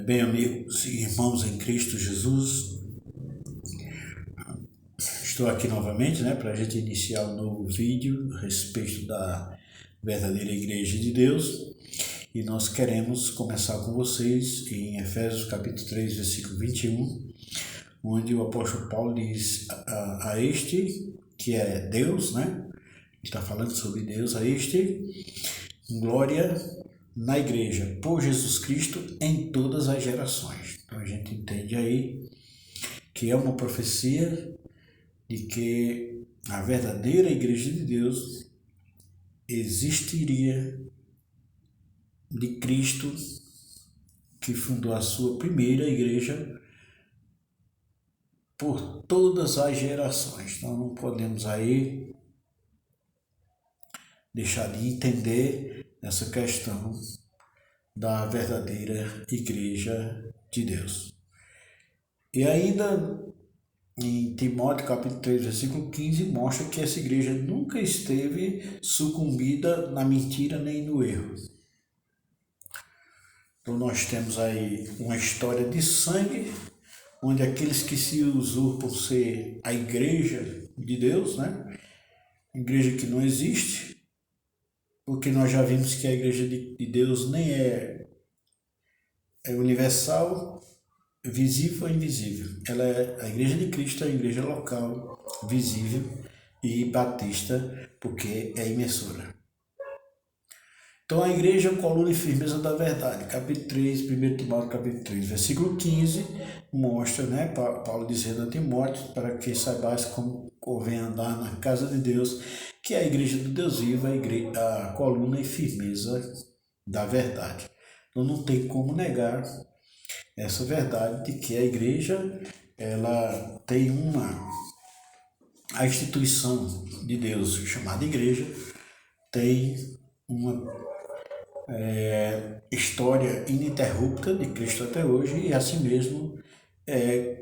Bem, amigos e irmãos em Cristo Jesus, estou aqui novamente, para a gente iniciar um novo vídeo a respeito da verdadeira Igreja de Deus. E nós queremos começar com vocês em Efésios capítulo 3, versículo 21, onde o apóstolo Paulo diz a este, que é Deus, está falando sobre Deus, a este, glória na igreja, por Jesus Cristo, em todas as gerações. Então a gente entende aí que é uma profecia de que a verdadeira igreja de Deus existiria de Cristo, que fundou a sua primeira igreja, por todas as gerações. Então não podemos aí deixar de entender essa questão da verdadeira igreja de Deus. E ainda em Timóteo capítulo 3, versículo 15, mostra que essa igreja nunca esteve sucumbida na mentira nem no erro. Então nós temos aí uma história de sangue, onde aqueles que se usurpam ser a igreja de Deus, igreja que não existe, porque nós já vimos que a igreja de Deus nem é universal, visível ou invisível. Ela é a igreja de Cristo, é a igreja local, visível e batista, porque é imensora. Então a igreja é a coluna e firmeza da verdade. Capítulo 3, 1 Timóteo capítulo 3, versículo 15, mostra, Paulo dizendo a Timóteo, para que saibais como convém andar na casa de Deus, que é a igreja do Deus vivo, a coluna e firmeza da verdade. Então não tem como negar essa verdade de que a igreja, ela tem a instituição de Deus chamada igreja, tem uma história ininterrupta de Cristo até hoje e assim mesmo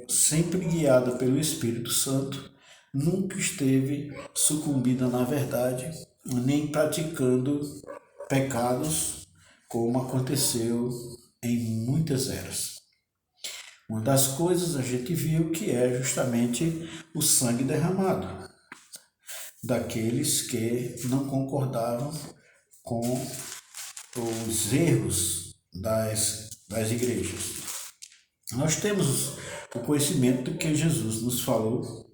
sempre guiada pelo Espírito Santo, nunca esteve sucumbida na verdade, nem praticando pecados como aconteceu em muitas eras. Uma das coisas a gente viu que é justamente o sangue derramado daqueles que não concordavam com os erros das igrejas. Nós temos o conhecimento que Jesus nos falou,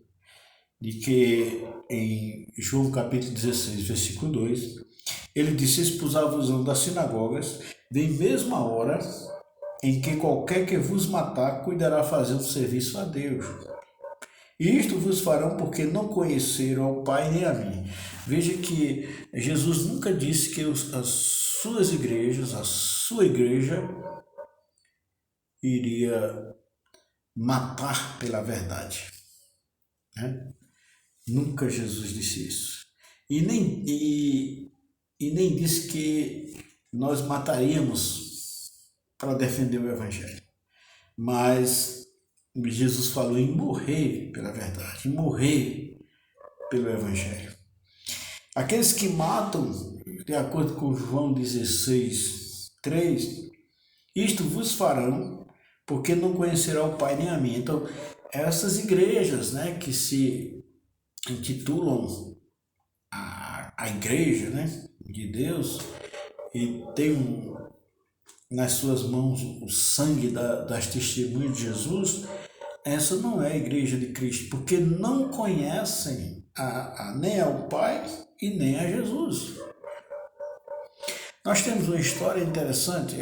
de que em João capítulo 16, versículo 2, ele disse: expulsar-vos das sinagogas, vem mesmo a hora em que qualquer que vos matar cuidará fazer um serviço a Deus. E isto vos farão porque não conheceram ao Pai nem a mim. Veja que Jesus nunca disse que as suas igrejas, a sua igreja, iria matar pela verdade. Nunca Jesus disse isso. E nem disse que nós mataríamos para defender o Evangelho. Mas Jesus falou em morrer pela verdade, em morrer pelo Evangelho. Aqueles que matam, de acordo com João 16, 3, isto vos farão, porque não conhecerão o Pai nem a mim. Então, essas igrejas, que se intitulam a igreja, de Deus, e tem nas suas mãos o sangue das testemunhas de Jesus, essa não é a igreja de Cristo, porque não conhecem nem ao Pai e nem a Jesus. Nós temos uma história interessante,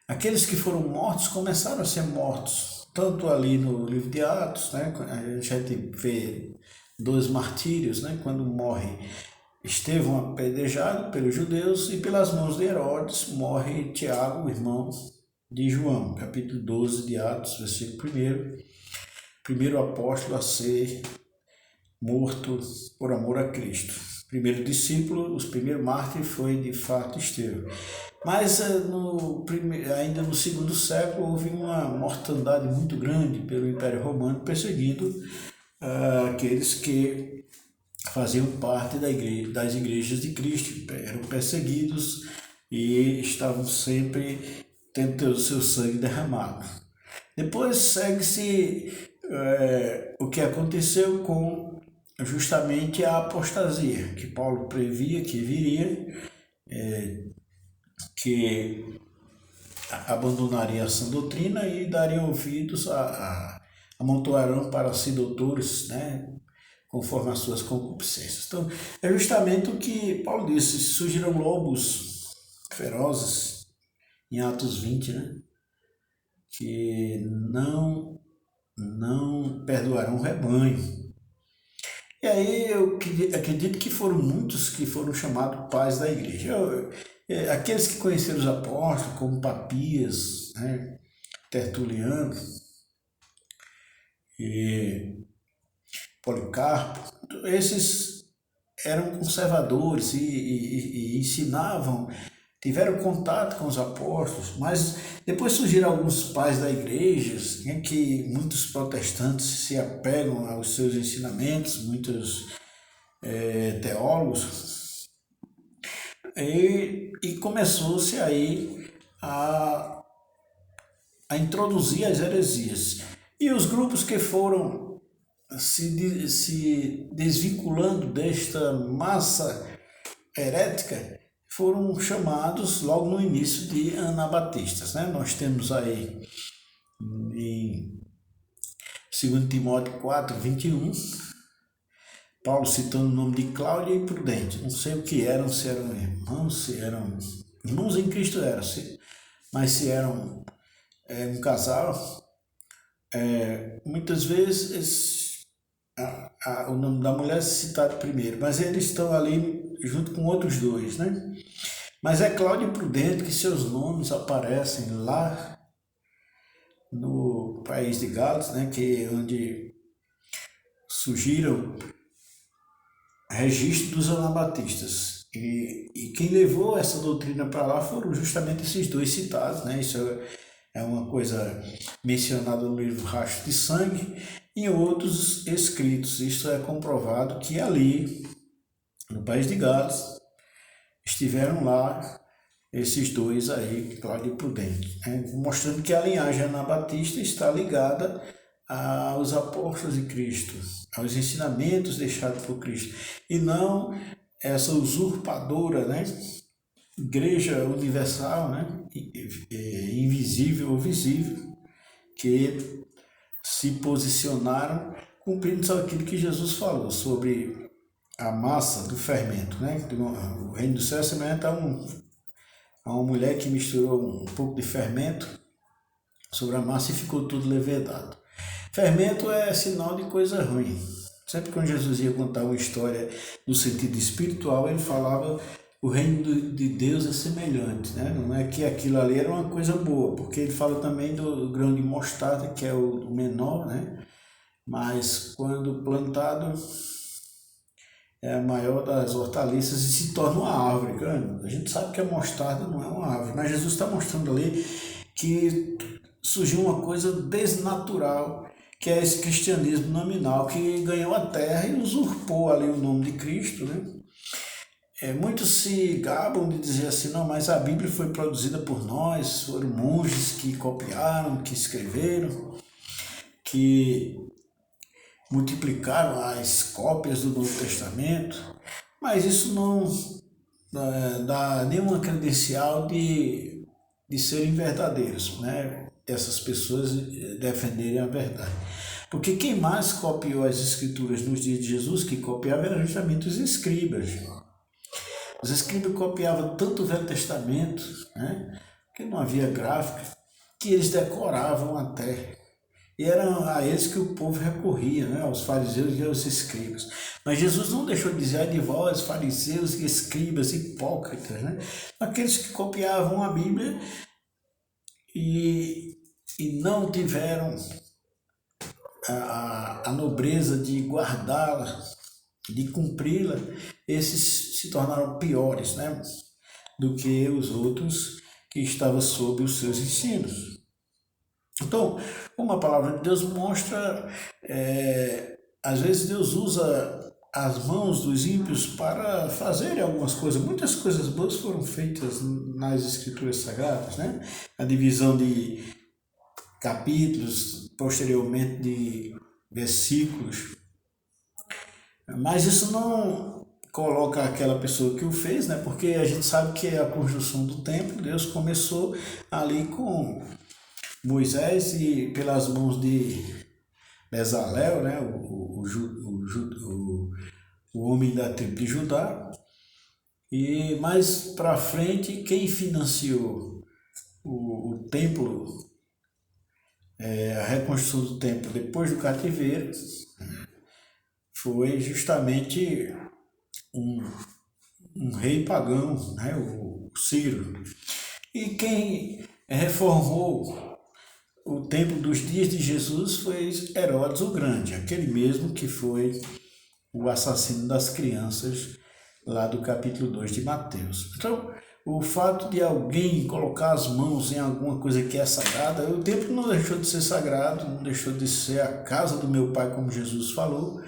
aqueles que foram mortos começaram a ser mortos, tanto ali no livro de Atos, a gente vê 2 martírios, quando morre Estevão apedrejado pelos judeus e pelas mãos de Herodes morre Tiago, irmão de João, capítulo 12 de Atos, versículo 1, primeiro apóstolo a ser morto por amor a Cristo. Primeiro discípulo, os primeiros mártires foi de fato Estevão. Mas ainda no segundo século houve uma mortandade muito grande pelo Império Romano, perseguindo aqueles que faziam parte das igrejas de Cristo, eram perseguidos e estavam sempre tendo ter o seu sangue derramado. Depois segue-se o que aconteceu com justamente a apostasia, que Paulo previa que viria, que abandonaria a sã doutrina e dariam ouvidos amontoarão para si doutores, né, conforme as suas concupiscências. Então, é justamente o que Paulo disse: surgirão lobos ferozes, em Atos 20, né, que não perdoarão o rebanho. E aí eu acredito que foram muitos que foram chamados pais da igreja. Aqueles que conheceram os apóstolos, como Papias, né, Tertuliano e Policarpo, esses eram conservadores e ensinavam, tiveram contato com os apóstolos, mas depois surgiram alguns pais da igreja, né, que muitos protestantes se apegam aos seus ensinamentos, muitos teólogos, e começou-se aí a introduzir as heresias. E os grupos que foram se desvinculando desta massa herética foram chamados logo no início de anabatistas, né? Nós temos aí em 2 Timóteo 4, 21, Paulo citando o nome de Cláudia e Prudente. Não sei o que eram, se eram irmãos em Cristo, mas se eram um casal. Muitas vezes o nome da mulher é citado primeiro, mas eles estão ali junto com outros dois, né? Mas é Cláudia e Prudente que seus nomes aparecem lá no país de Gales, né? Que é onde surgiram registros dos anabatistas. E quem levou essa doutrina para lá foram justamente esses dois citados, né? Isso é uma coisa mencionada no livro Rastro de Sangue e em outros escritos. Isso é comprovado que ali, no país de Gales, estiveram lá esses dois aí, Cláudio e Prudente, né? Mostrando que a linhagem anabatista está ligada aos apóstolos de Cristo, aos ensinamentos deixados por Cristo, e não essa usurpadora, né, igreja universal, né, invisível ou visível, que se posicionaram cumprindo só aquilo que Jesus falou sobre a massa do fermento, né? O reino do céu é semelhante a uma mulher que misturou um pouco de fermento sobre a massa e ficou tudo levedado. Fermento é sinal de coisa ruim. Sempre quando Jesus ia contar uma história no sentido espiritual, ele falava o reino de Deus é semelhante, né? Não é que aquilo ali era uma coisa boa, porque ele fala também do grão de mostarda, que é o menor, né? Mas quando plantado é a maior das hortaliças e se torna uma árvore. A gente sabe que a mostarda não é uma árvore, mas Jesus está mostrando ali que surgiu uma coisa desnatural, que é esse cristianismo nominal que ganhou a terra e usurpou ali o nome de Cristo, né? Muitos se gabam de dizer assim: não, mas a Bíblia foi produzida por nós, foram monges que copiaram, que escreveram, que multiplicaram as cópias do Novo Testamento, mas isso não dá nenhuma credencial de serem verdadeiros, né? Essas pessoas defenderem a verdade. Porque quem mais copiou as escrituras nos dias de Jesus, que copiava, eram justamente os escribas. Os escribas copiavam tanto o Velho Testamento, né? Que não havia gráfica, que eles decoravam até. E eram a eles que o povo recorria, né? Aos fariseus e aos escribas. Mas Jesus não deixou de dizer: ai de vós, fariseus e escribas hipócritas, né? Aqueles que copiavam a Bíblia e não tiveram a nobreza de guardá-la, de cumpri-la, esses se tornaram piores, né, do que os outros que estavam sob os seus ensinos. Então, como a palavra de Deus mostra, às vezes Deus usa as mãos dos ímpios para fazerem algumas coisas. Muitas coisas boas foram feitas nas Escrituras Sagradas, né? A divisão de capítulos, posteriormente de versículos, mas isso não coloca aquela pessoa que o fez, né? Porque a gente sabe que a construção do templo, Deus começou ali com Moisés e pelas mãos de Bezalel, né? O homem da tribo de Judá. E mais para frente, quem financiou o templo, a reconstrução do templo depois do cativeiro, foi justamente um, um rei pagão, né, o Ciro. E quem reformou o templo dos dias de Jesus foi Herodes o Grande, aquele mesmo que foi o assassino das crianças lá do capítulo 2 de Mateus. Então, o fato de alguém colocar as mãos em alguma coisa que é sagrada, o templo não deixou de ser sagrado, não deixou de ser a casa do meu pai, como Jesus falou,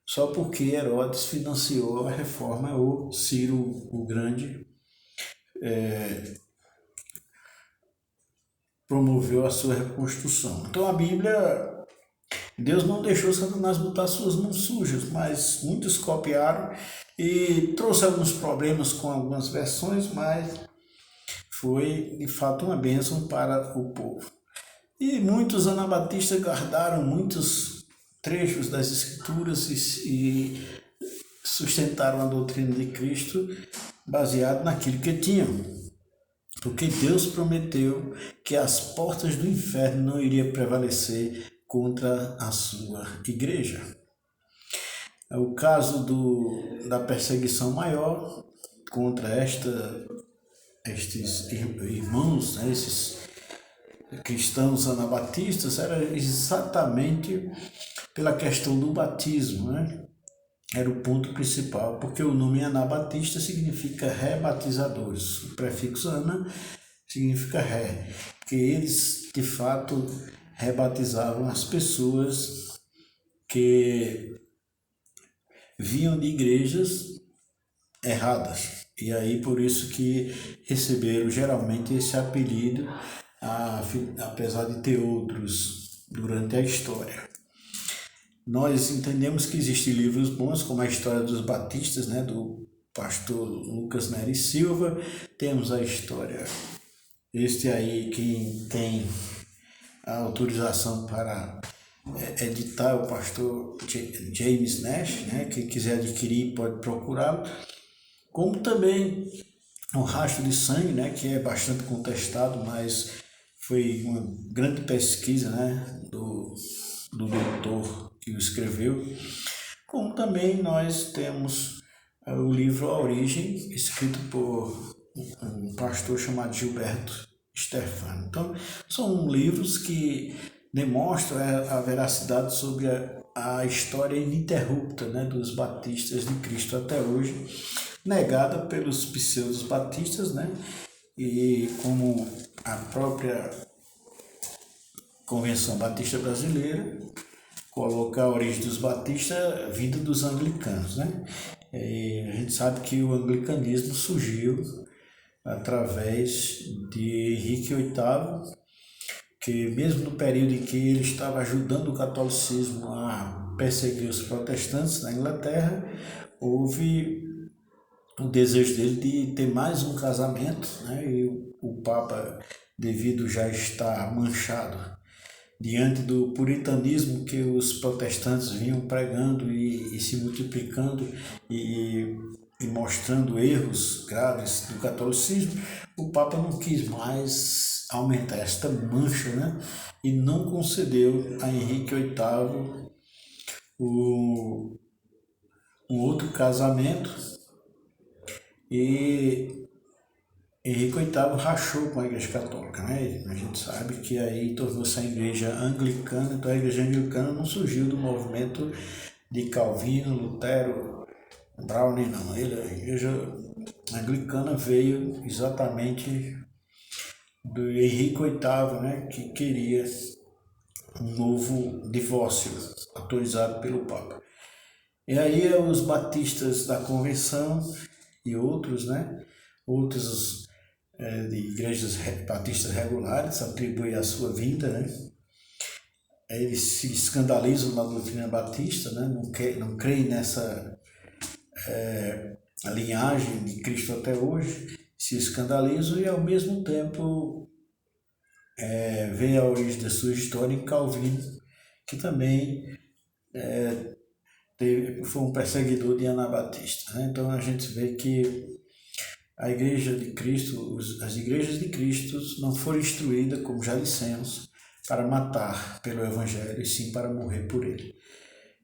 só porque Herodes financiou a reforma, ou Ciro o Grande promoveu a sua reconstrução. Então a Bíblia, Deus não deixou Satanás botar suas mãos sujas, mas muitos copiaram e trouxe alguns problemas com algumas versões, mas foi de fato uma bênção para o povo. E muitos anabatistas guardaram muitos trechos das Escrituras e sustentaram a doutrina de Cristo baseado naquilo que tinham. Porque Deus prometeu que as portas do inferno não iriam prevalecer contra a sua igreja. O caso da perseguição maior contra estes irmãos, né, esses cristãos anabatistas, era exatamente pela questão do batismo, né? Era o ponto principal, porque o nome anabatista significa rebatizadores. O prefixo ana significa ré, que eles de fato rebatizavam as pessoas que vinham de igrejas erradas. E aí por isso que receberam geralmente esse apelido, apesar de ter outros durante a história. Nós entendemos que existem livros bons, como a História dos Batistas, né, do pastor Lucas Nery Silva. Temos a história, este aí, quem tem a autorização para editar, o pastor James Nash, né, quem quiser adquirir pode procurá-lo. Como também o Rastro de Sangue, né, que é bastante contestado, mas foi uma grande pesquisa, né, do doutor que o escreveu. Como também nós temos o livro A Origem, escrito por um pastor chamado Gilberto Stefano. Então, são livros que demonstram a veracidade sobre a história ininterrupta, né, dos batistas de Cristo até hoje, negada pelos pseudos batistas, né, e como a própria Convenção Batista Brasileira coloca a origem dos batistas vinda dos anglicanos, né? A gente sabe que o anglicanismo surgiu através de Henrique VIII, que mesmo no período em que ele estava ajudando o catolicismo a perseguir os protestantes na Inglaterra, houve o desejo dele de ter mais um casamento, né? E o Papa, devido já estar manchado diante do puritanismo que os protestantes vinham pregando e se multiplicando e mostrando erros graves do catolicismo, o Papa não quis mais aumentar esta mancha, né? E não concedeu a Henrique VIII um outro casamento, e Henrique VIII rachou com a Igreja Católica, né? A gente sabe que aí tornou-se a Igreja Anglicana. Então a Igreja Anglicana não surgiu do movimento de Calvino, Lutero, Browne, não. A Igreja Anglicana veio exatamente do Henrique VIII, né? Que queria um novo divórcio autorizado pelo Papa. E aí os batistas da convenção e outros, né? Outros de igrejas batistas regulares atribuem a sua vinda, né? Eles se escandalizam na doutrina batista, né? Não creem nessa linhagem de Cristo até hoje, se escandalizam e ao mesmo tempo vê a origem da sua história em Calvino, que também foi um perseguidor de Anabatista, né? Então a gente vê que a Igreja de Cristo, as igrejas de Cristo não foram instruídas, como já dissemos, para matar pelo Evangelho, e sim para morrer por ele.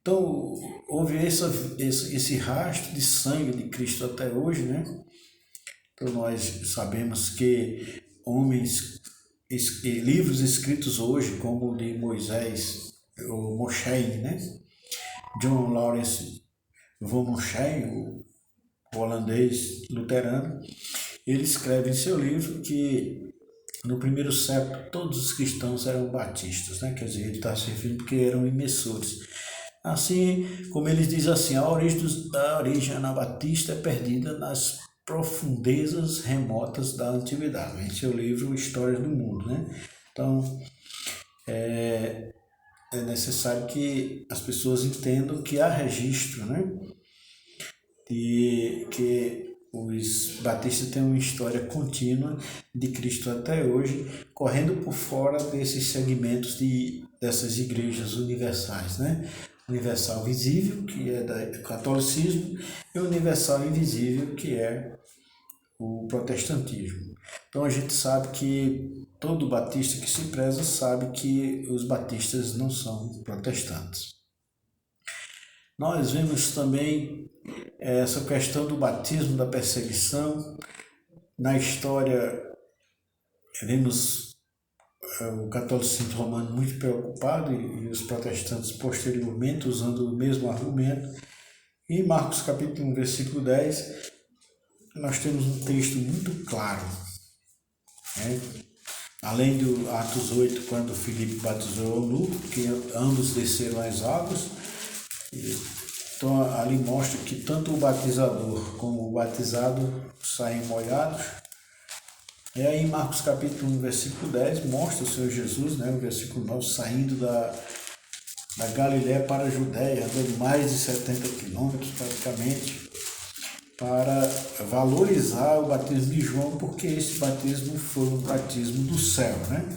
Então, houve esse rastro de sangue de Cristo até hoje, né? Então, nós sabemos que homens, livros escritos hoje, como o de Moisés, o Moshe, né? John Lawrence von Moshe, o holandês luterano, ele escreve em seu livro que no primeiro século todos os cristãos eram batistas, né? Quer dizer, ele está se referindo porque eram imensores. Assim como ele diz assim, a origem anabatista é perdida nas profundezas remotas da antiguidade, em seu livro Histórias do Mundo, né? Então, é necessário que as pessoas entendam que há registro, né? E que os batistas têm uma história contínua de Cristo até hoje, correndo por fora desses segmentos dessas igrejas universais, né? Universal visível, que é do catolicismo, e universal invisível, que é o protestantismo. Então a gente sabe que todo batista que se preza sabe que os batistas não são protestantes. Nós vemos também essa questão do batismo, da perseguição. Na história, vemos o catolicismo romano muito preocupado e os protestantes posteriormente usando o mesmo argumento. E em Marcos capítulo 1, versículo 10, nós temos um texto muito claro, né? Além do Atos 8, quando Filipe batizou o eunuco, que ambos desceram às águas. Então ali mostra que tanto o batizador como o batizado saem molhados. E aí em Marcos capítulo 1, versículo 10, mostra o Senhor Jesus, né, o versículo 9, saindo da Galiléia para a Judéia, andando mais de 70 quilômetros praticamente, para valorizar o batismo de João, porque esse batismo foi um batismo do céu, né?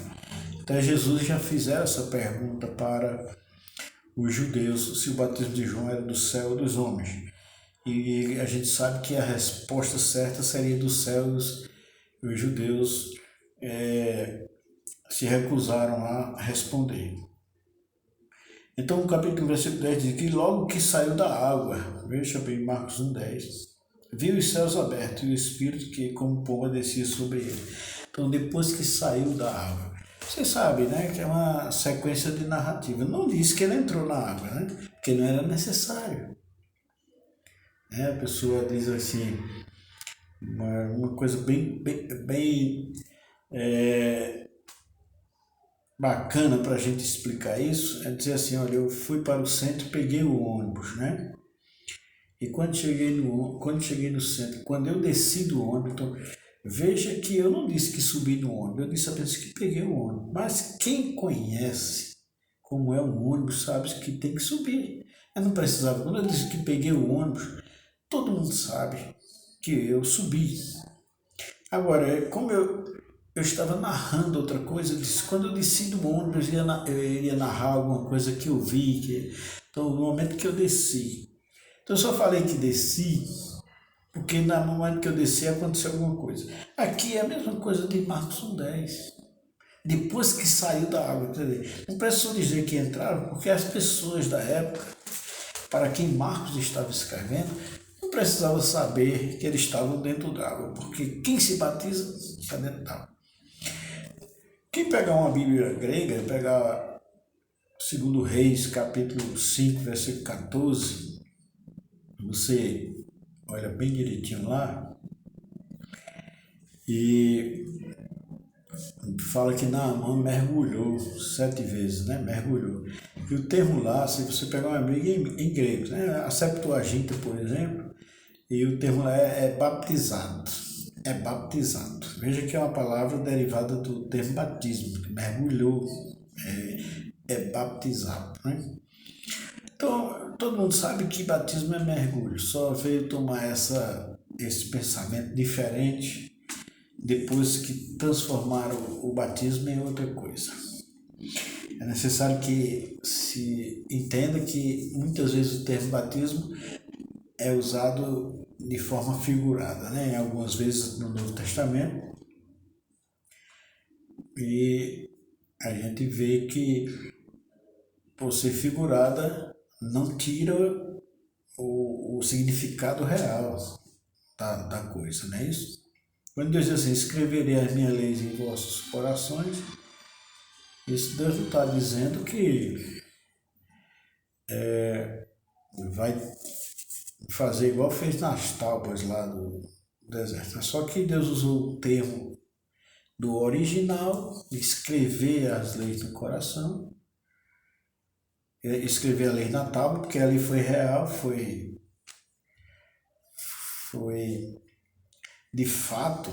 Então Jesus já fizeram essa pergunta para os judeus, se o batismo de João era do céu ou dos homens. E a gente sabe que a resposta certa seria do céu. Os judeus se recusaram a responder. Então o capítulo versículo 10 diz que logo que saiu da água, veja bem Marcos 1,10, viu os céus abertos e o Espírito que como pomba descia sobre ele. Então depois que saiu da água, você sabe, né, que é uma sequência de narrativa. Não diz que ele entrou na água, né, porque não era necessário. A pessoa diz assim, uma coisa bem bacana para a gente explicar isso, é dizer assim, olha, eu fui para o centro e peguei o ônibus, né? E quando cheguei no centro, quando eu desci do ônibus, então, veja que eu não disse que subi no ônibus, eu disse apenas que peguei o ônibus. Mas quem conhece como é um ônibus sabe que tem que subir. Eu não precisava, quando eu disse que peguei o ônibus, todo mundo sabe que eu subi. Agora, como eu estava narrando outra coisa, eu disse, quando eu desci do ônibus, eu iria narrar alguma coisa que eu vi. Então, no momento que eu desci. Então, eu só falei que desci, porque no momento que eu desci aconteceu alguma coisa. Aqui é a mesma coisa de Marcos 1,10. Depois que saiu da água, quer dizer, não precisou dizer que entraram, porque as pessoas da época, para quem Marcos estava escrevendo, não precisava saber que eles estavam dentro d'água, porque quem se batiza está dentro d'água. Quem pegar uma Bíblia grega, pegar 2 Reis, capítulo 5, versículo 14, você olha bem direitinho lá, e fala que Naamã mergulhou 7 vezes, né? Mergulhou. E o termo lá, se você pegar uma briga em grego, né? A Septuaginta, por exemplo, e o termo lá é baptizado. É baptizado. Veja que é uma palavra derivada do termo batismo, que mergulhou, é baptizado, né? Então, todo mundo sabe que batismo é mergulho, só veio tomar esse pensamento diferente depois que transformaram o batismo em outra coisa. É necessário que se entenda que muitas vezes o termo batismo é usado de forma figurada, né? Algumas vezes no Novo Testamento, e a gente vê que, por ser figurada, não tira o significado real da coisa, não é isso? Quando Deus diz assim, escreverei as minhas leis em vossos corações, isso Deus não está dizendo que vai fazer igual fez nas tábuas lá do deserto. Só que Deus usou o termo do original, escrever as leis no coração, escrever a lei na tábua, porque ali foi real, foi de fato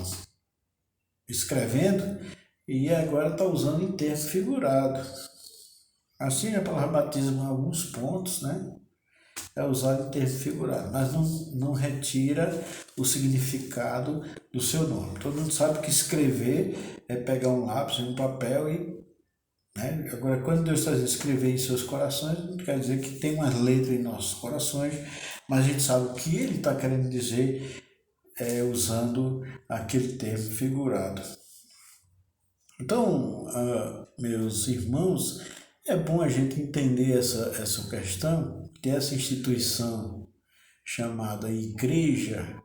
escrevendo, e agora está usando em termo figurado. Assim, a palavra batismo em alguns pontos, né, é usada em termo figurado, mas não retira o significado do seu nome. Todo mundo sabe que escrever é pegar um lápis e um papel e, né? Agora, quando Deus está dizendo escrever em seus corações, não quer dizer que tem umas letras em nossos corações, mas a gente sabe o que ele está querendo dizer usando aquele termo figurado. Então, meus irmãos, é bom a gente entender essa questão, que essa instituição chamada igreja,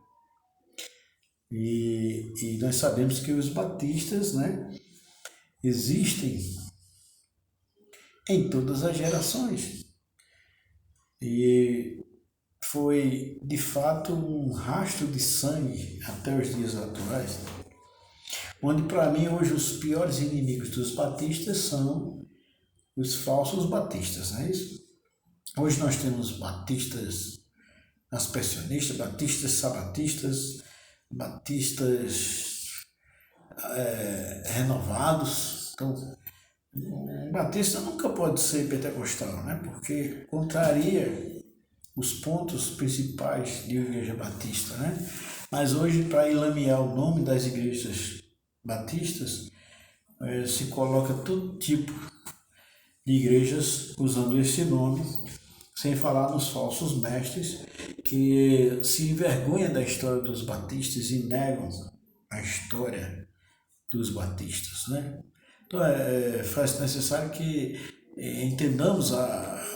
e nós sabemos que os batistas, né, existem em todas as gerações. E foi, de fato, um rastro de sangue até os dias atuais, onde, para mim, hoje os piores inimigos dos batistas são os falsos batistas, não é isso? Hoje nós temos batistas aspersionistas, batistas sabatistas, batistas renovados. Então, um batista nunca pode ser pentecostal, né? Porque contraria os pontos principais de uma igreja batista, né? Mas hoje, para enlamear o nome das igrejas batistas, se coloca todo tipo de igrejas usando esse nome, sem falar nos falsos mestres que se envergonham da história dos batistas e negam a história dos batistas, né? Então, faz necessário que entendamos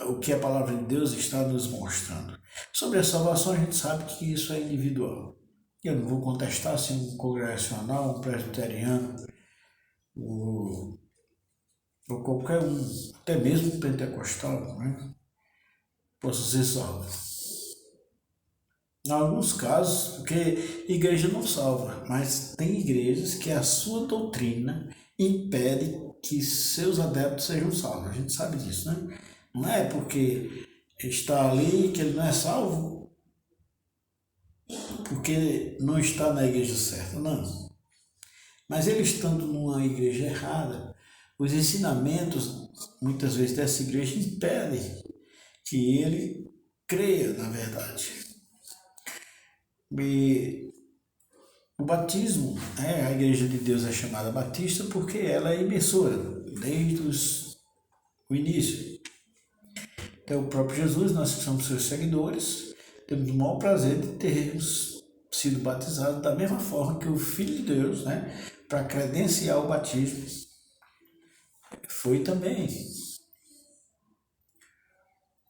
o que a palavra de Deus está nos mostrando. Sobre a salvação, a gente sabe que isso é individual. Eu não vou contestar se um congregacional, um presbiteriano, ou qualquer um, até mesmo um pentecostal, né, possa ser salvo. Em alguns casos, porque igreja não salva, mas tem igrejas que a sua doutrina impede que seus adeptos sejam salvos. A gente sabe disso, né? Não é porque está ali que ele não é salvo porque não está na igreja certa, não. Mas ele estando numa igreja errada, os ensinamentos, muitas vezes, dessa igreja impedem que ele creia na verdade. E o batismo, a Igreja de Deus é chamada batista porque ela é emissora, desde o início. Então, o próprio Jesus, nós que somos seus seguidores, temos o maior prazer de termos sido batizados da mesma forma que o Filho de Deus, né, para credenciar o batismo, foi também.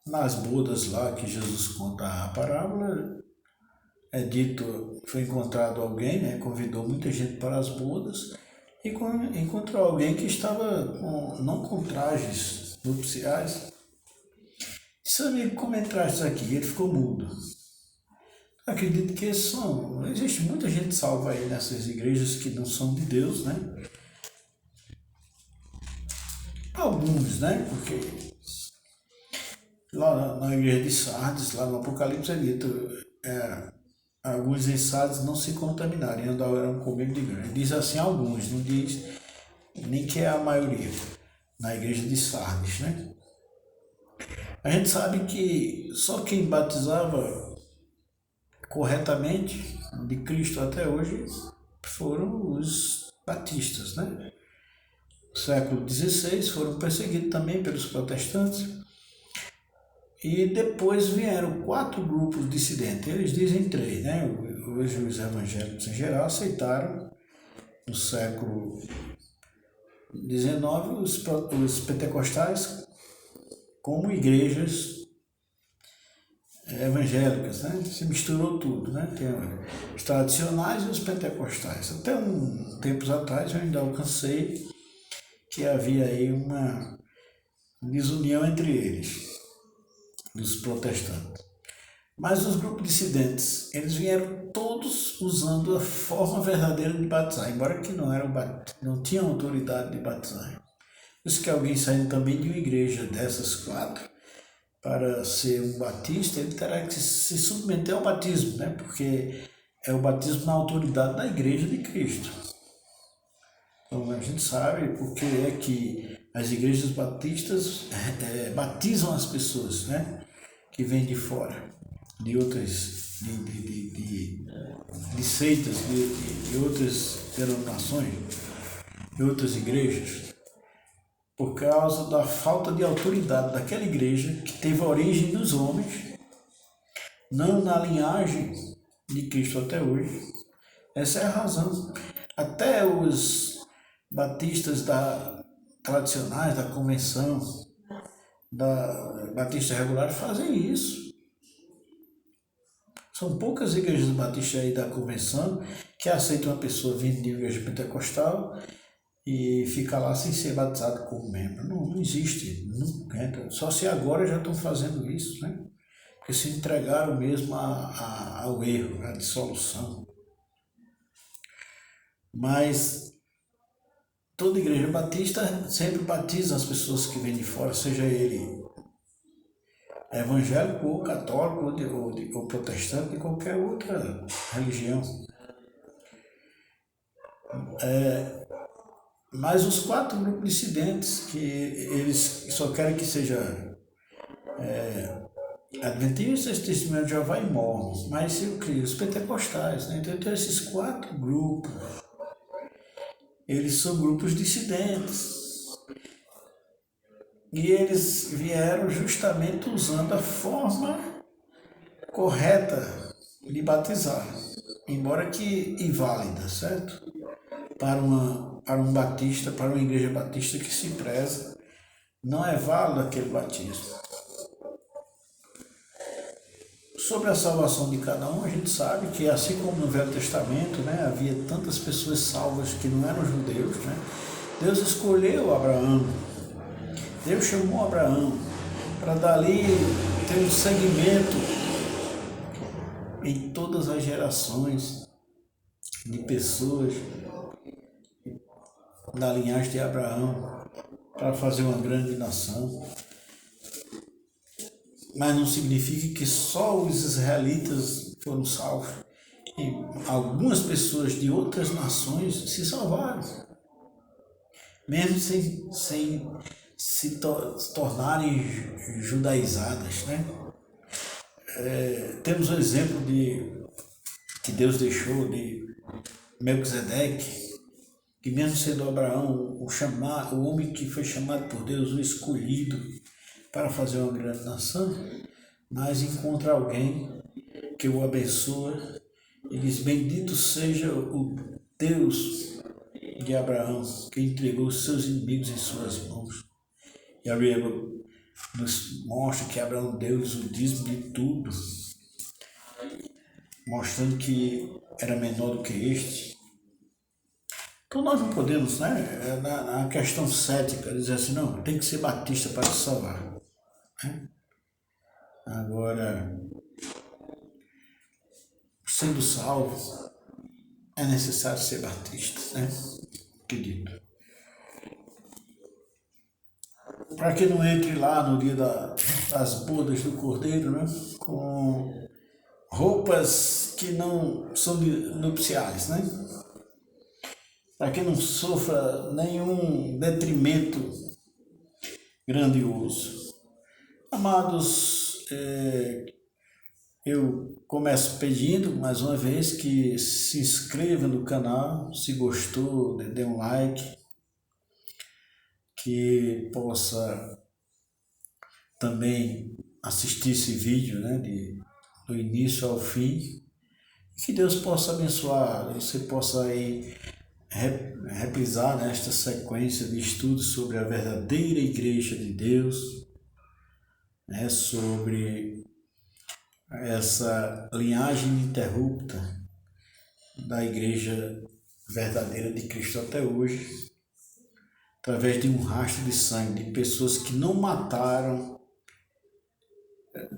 Nas bodas lá que Jesus conta a parábola, é dito, foi encontrado alguém, né, convidou muita gente para as bodas, e encontrou alguém que estava não com trajes nupciais. Disse, amigo, como é trajes aqui? Ele ficou mudo. Acredito que existe muita gente salva aí nessas igrejas que não são de Deus, né? Alguns, né? Porque Lá na igreja de Sardes, lá no Apocalipse é dito, alguns em Sardes não se contaminarem, andaram comigo de grande. Diz assim alguns, não diz nem que é a maioria, na igreja de Sardes, né? A gente sabe que só quem batizava corretamente de Cristo até hoje foram os batistas, né? No século XVI foram perseguidos também pelos protestantes e depois vieram 4 grupos dissidentes. Eles dizem 3, né? Hoje os evangélicos em geral aceitaram no século XIX os pentecostais como igrejas evangélicas, né? Se misturou tudo, né? Tem os tradicionais e os pentecostais. Até tempos atrás eu ainda alcancei que havia aí uma desunião entre eles, dos protestantes. Mas os grupos dissidentes, eles vieram todos usando a forma verdadeira de batizar, embora que não tinham autoridade de batizar. Por isso que alguém saindo também de uma igreja dessas 4, para ser um batista, ele terá que se submeter ao batismo, né? Porque é o batismo na autoridade da igreja de Cristo. Então a gente sabe porque é que as igrejas batistas batizam as pessoas, né? Que vêm de fora, de outras, de seitas, de outras denominações, de outras igrejas, por causa da falta de autoridade daquela igreja que teve a origem dos homens, não na linhagem de Cristo até hoje. Essa é a razão. Até os batistas tradicionais da convenção, da batista regular, fazem isso. São poucas igrejas batistas aí da convenção que aceitam uma pessoa vindo de igreja pentecostal e fica lá sem ser batizado como membro. Não existe, nunca. Só se agora já estão fazendo isso, né? Porque se entregaram mesmo ao erro, à dissolução. Mas toda igreja batista sempre batiza as pessoas que vêm de fora, seja ele evangélico ou católico ou protestante, de qualquer outra religião. Mas os 4 grupos dissidentes, que eles só querem que seja adventistas, testemunhas de Jeová e mormons, mas eu creio, os pentecostais, né? Então esses 4 grupos, eles são grupos dissidentes. E eles vieram justamente usando a forma correta de batizar, embora que inválida, certo? Para um batista, para uma igreja batista que se preza, não é válido aquele batismo. Sobre a salvação de cada um, a gente sabe que, assim como no Velho Testamento, né, havia tantas pessoas salvas que não eram judeus, né? Deus escolheu Abraão, Deus chamou Abraão para dali ter um segmento em todas as gerações de pessoas da linhagem de Abraão para fazer uma grande nação. Mas não significa que só os israelitas foram salvos. E algumas pessoas de outras nações se salvaram, mesmo sem se tornarem judaizadas, né? Temos o exemplo que Deus deixou de Melquisedeque, que mesmo sendo Abraão o homem que foi chamado por Deus, o escolhido para fazer uma grande nação, mas encontra alguém que o abençoa e diz: bendito seja o Deus de Abraão, que entregou os seus inimigos em suas mãos. E a Bíblia nos mostra que Abraão deu o dízimo de tudo, mostrando que era menor do que este. Então nós não podemos, né, na questão cética, dizer assim, não, tem que ser batista para se salvar. Né? Agora, sendo salvo, é necessário ser batista, né? Acredito. Para que não entre lá no dia da as bodas do Cordeiro, né? Com roupas que não são nupciais, né? Para que não sofra nenhum detrimento grandioso. Amados, eu começo pedindo mais uma vez que se inscreva no canal, se gostou, dê um like, que possa também assistir esse vídeo, né, do início ao fim, e que Deus possa abençoar, você possa aí reprisar nesta sequência de estudos sobre a verdadeira Igreja de Deus, né, sobre essa linhagem ininterrupta da Igreja verdadeira de Cristo até hoje, através de um rastro de sangue, de pessoas que não mataram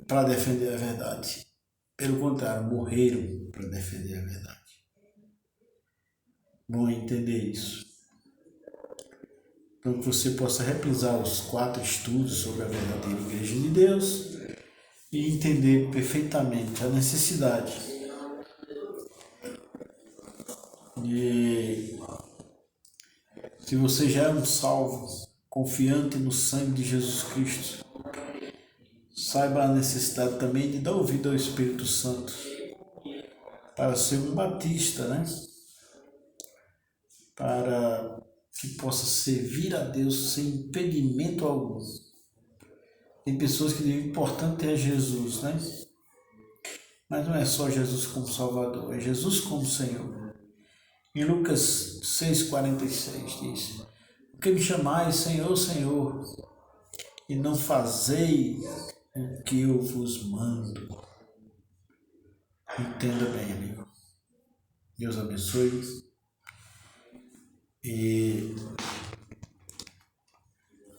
para defender a verdade. Pelo contrário, morreram para defender a verdade. Bom entender isso. Então que você possa reprisar os 4 estudos sobre a verdadeira Igreja de Deus e entender perfeitamente a necessidade de, se você já é um salvo, confiante no sangue de Jesus Cristo, saiba a necessidade também de dar ouvido ao Espírito Santo para ser um batista, né? Para que possa servir a Deus sem impedimento algum. Tem pessoas que dizem, o importante é Jesus, né? Mas não é só Jesus como Salvador, é Jesus como Senhor. Em Lucas 6,46 diz, porque me chamais Senhor, Senhor, e não fazei o que eu vos mando. Entenda bem, amigo. Deus abençoe e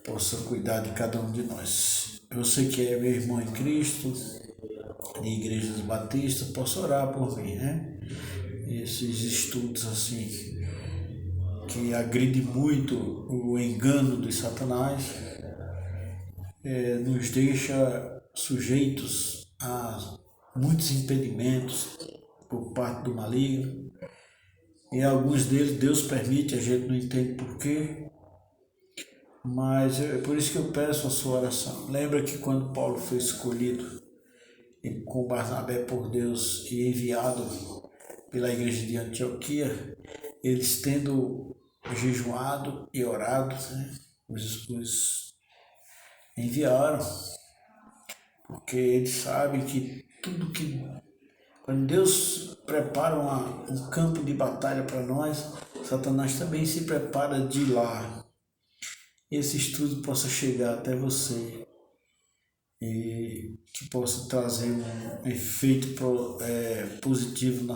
possa cuidar de cada um de nós. Você que é meu irmão em Cristo, de igrejas batistas, possa orar por mim, né? Esses estudos assim, que agride muito o engano de Satanás, nos deixa sujeitos a muitos impedimentos por parte do maligno, e alguns deles Deus permite, a gente não entende porquê, mas é por isso que eu peço a sua oração. Lembra que quando Paulo foi escolhido com Barnabé por Deus e enviado pela igreja de Antioquia, eles tendo jejuado e orado, né, os enviaram, porque eles sabem que tudo que, quando Deus prepara um campo de batalha para nós, Satanás também se prepara de lá. Esse estudo possa chegar até você e que possa trazer um efeito positivo na